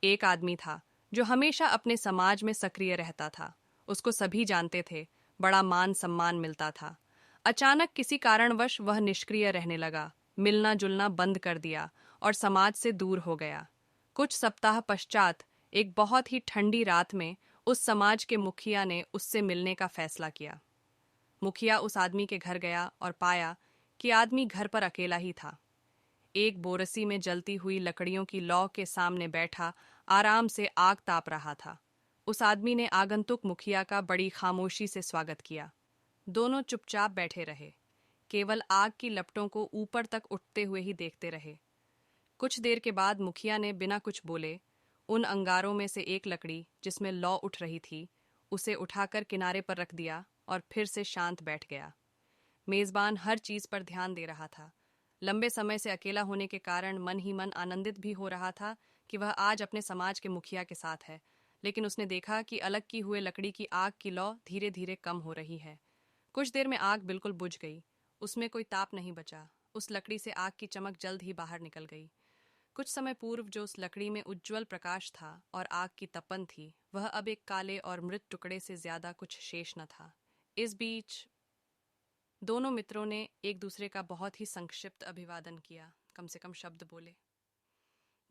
एक आदमी था जो हमेशा अपने समाज में सक्रिय रहता था। उसको सभी जानते थे, बड़ा मान सम्मान मिलता था। अचानक किसी कारणवश वह निष्क्रिय रहने लगा, मिलना जुलना बंद कर दिया और समाज से दूर हो गया। कुछ सप्ताह पश्चात एक बहुत ही ठंडी रात में उस समाज के मुखिया ने उससे मिलने का फैसला किया। मुखिया उस आदमी के घर गया और पाया कि आदमी घर पर अकेला ही था। एक बोरसी में जलती हुई लकड़ियों की लौ के सामने बैठा आराम से आग ताप रहा था। उस आदमी ने आगंतुक मुखिया का बड़ी खामोशी से स्वागत किया। दोनों चुपचाप बैठे रहे, केवल आग की लपटों को ऊपर तक उठते हुए ही देखते रहे। कुछ देर के बाद मुखिया ने बिना कुछ बोले उन अंगारों में से एक लकड़ी जिसमें लौ उठ रही थी, उसे उठाकर किनारे पर रख दिया और फिर से शांत बैठ गया। मेजबान हर चीज पर ध्यान दे रहा था। लंबे समय से अकेला होने के कारण मन ही मन आनंदित भी हो रहा था कि वह आज अपने समाज के मुखिया के साथ है। लेकिन उसने देखा कि अलग की हुए लकड़ी की आग की लौ धीरे धीरे कम हो रही है। कुछ देर में आग बिल्कुल बुझ गई। उसमें कोई ताप नहीं बचा। उस लकड़ी से आग की चमक जल्द ही बाहर निकल गई। कुछ समय पूर्व जो उस लकड़ी में उज्ज्वल प्रकाश था और आग की तपन थी, वह अब एक काले और मृत टुकड़े से ज्यादा कुछ शेष न था। इस बीच दोनों मित्रों ने एक दूसरे का बहुत ही संक्षिप्त अभिवादन किया, कम से कम शब्द बोले।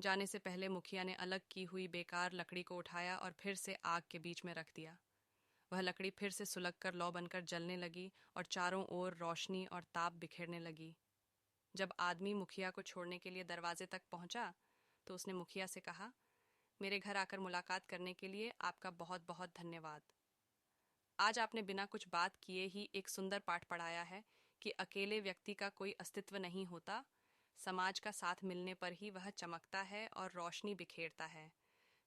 जाने से पहले मुखिया ने अलग की हुई बेकार लकड़ी को उठाया और फिर से आग के बीच में रख दिया। वह लकड़ी फिर से सुलग कर लौ बनकर जलने लगी और चारों ओर रोशनी और ताप बिखेरने लगी। जब आदमी मुखिया को छोड़ने के लिए दरवाजे तक पहुंचा तो उसने मुखिया से कहा, मेरे घर आकर मुलाकात करने के लिए आपका बहुत बहुत धन्यवाद। आज आपने बिना कुछ बात किए ही एक सुंदर पाठ पढ़ाया है कि अकेले व्यक्ति का कोई अस्तित्व नहीं होता। समाज का साथ मिलने पर ही वह चमकता है और रोशनी बिखेरता है।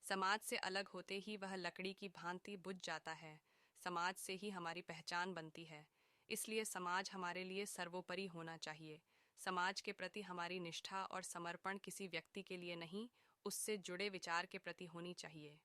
समाज से अलग होते ही वह लकड़ी की भांति बुझ जाता है। समाज से ही हमारी पहचान बनती है। इसलिए समाज हमारे लिए सर्वोपरि होना चाहिए। समाज के प्रति हमारी निष्ठा और समर्पण किसी व्यक्ति के लिए नहीं, उससे जुड़े विचार के प्रति होनी चाहिए।